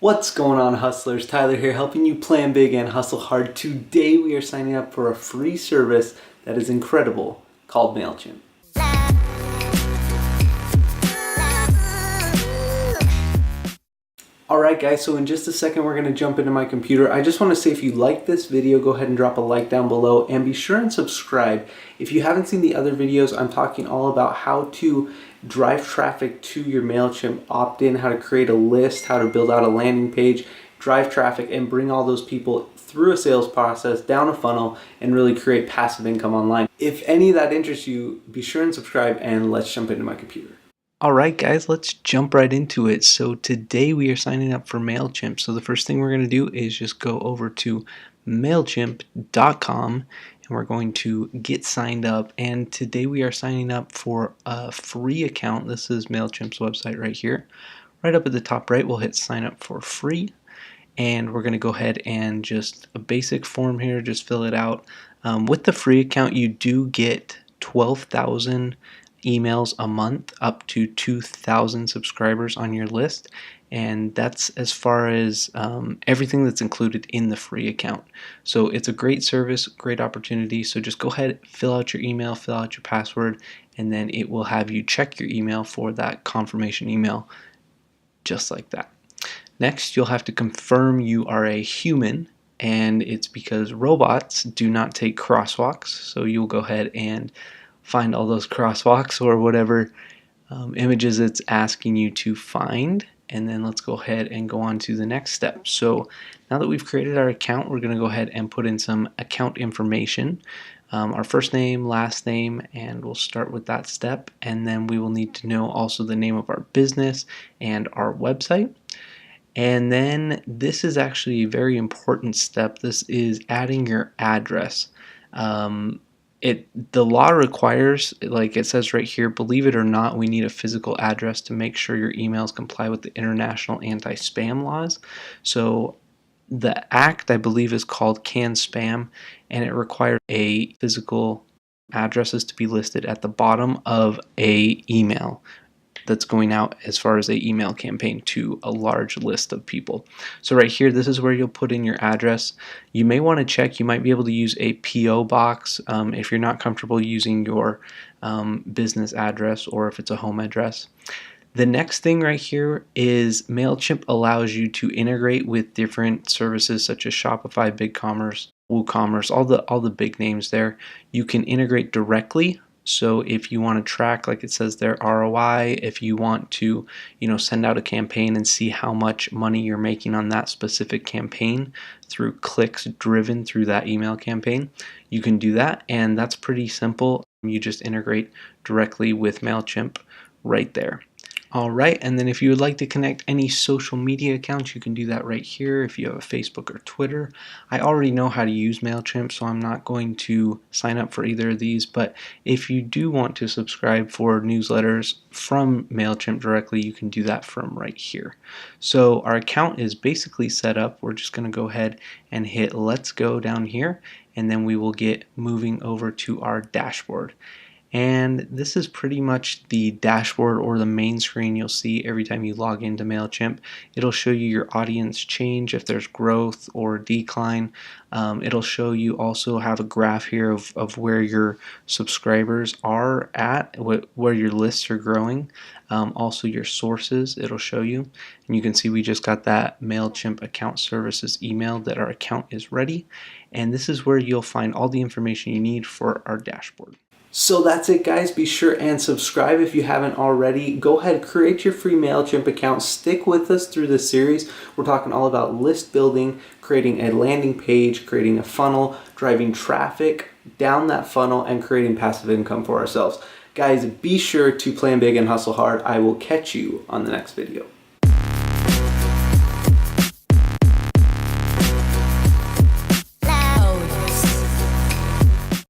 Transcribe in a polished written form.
What's going on, hustlers? Tyler here, helping you plan big and hustle hard. Today we are signing up for a free service that is incredible called MailChimp. Alright guys, so in just a second we're going to jump into my computer. I just want to say, if you like this video, go ahead and drop a like down below and be sure and subscribe. If you haven't seen the other videos, I'm talking all about how to drive traffic to your MailChimp opt-in, how to create a list, how to build out a landing page, drive traffic, and bring all those people through a sales process, down a funnel, and really create passive income online. If any of that interests you, be sure and subscribe, and let's jump into my computer. Alright guys, let's jump right into it. So today we are signing up for MailChimp. So the first thing we're going to do is just go over to MailChimp.com and we're going to get signed up. And today we are signing up for a free account. This is MailChimp's website right here. Right up at the top right, we'll hit sign up for free. And we're going to go ahead and just a basic form here, just fill it out. With the free account, you do get 12,000 emails a month, up to 2,000 subscribers on your list, and that's as far as everything that's included in the free account. So it's a great service, great opportunity. So just go ahead, fill out your email, fill out your password, and then it will have you check your email for that confirmation email, just like that. Next, you'll have to confirm you are a human, and it's because robots do not take crosswalks. So you'll go ahead and find all those crosswalks or whatever images it's asking you to find, and then let's go ahead and go on to the next step. So now that we've created our account, we're going to go ahead and put in some account information, our first name, last name, and we'll start with that step. And then we will need to know also the name of our business and our website. And then this is actually a very important step. This is adding your address. The law requires, like it says right here, believe it or not, we need a physical address to make sure your emails comply with the international anti-spam laws. So the act, I believe, is called CAN-SPAM, and it requires a physical addresses to be listed at the bottom of a email that's going out as far as a email campaign to a large list of people. So right here, this is where you'll put in your address. You may want to check, you might be able to use a PO box if you're not comfortable using your business address, or if it's a home address. The next thing right here is MailChimp allows you to integrate with different services such as Shopify, BigCommerce, WooCommerce, all the big names there. You can integrate directly. So if you want to track, like it says there, ROI, if you want to, send out a campaign and see how much money you're making on that specific campaign through clicks driven through that email campaign, you can do that. And that's pretty simple. You just integrate directly with MailChimp right there. Alright, and then if you would like to connect any social media accounts, you can do that right here if you have a Facebook or Twitter. I already know how to use MailChimp, so I'm not going to sign up for either of these, but if you do want to subscribe for newsletters from MailChimp directly, you can do that from right here. So our account is basically set up. We're just going to go ahead and hit Let's Go down here, and then we will get moving over to our dashboard. And this is pretty much the dashboard, or the main screen you'll see every time you log into MailChimp. It'll show you your audience change, if there's growth or decline. It'll show you also have a graph here of where your subscribers are at, where your lists are growing. Also your sources, it'll show you. And you can see we just got that MailChimp account services email that our account is ready. And this is where you'll find all the information you need for our dashboard. So that's it, guys. Be sure and subscribe if you haven't already. Go ahead, create your free MailChimp account. Stick with us through this series. We're talking all about list building, creating a landing page, creating a funnel, driving traffic down that funnel, and creating passive income for ourselves. Guys, be sure to plan big and hustle hard. I will catch you on the next video.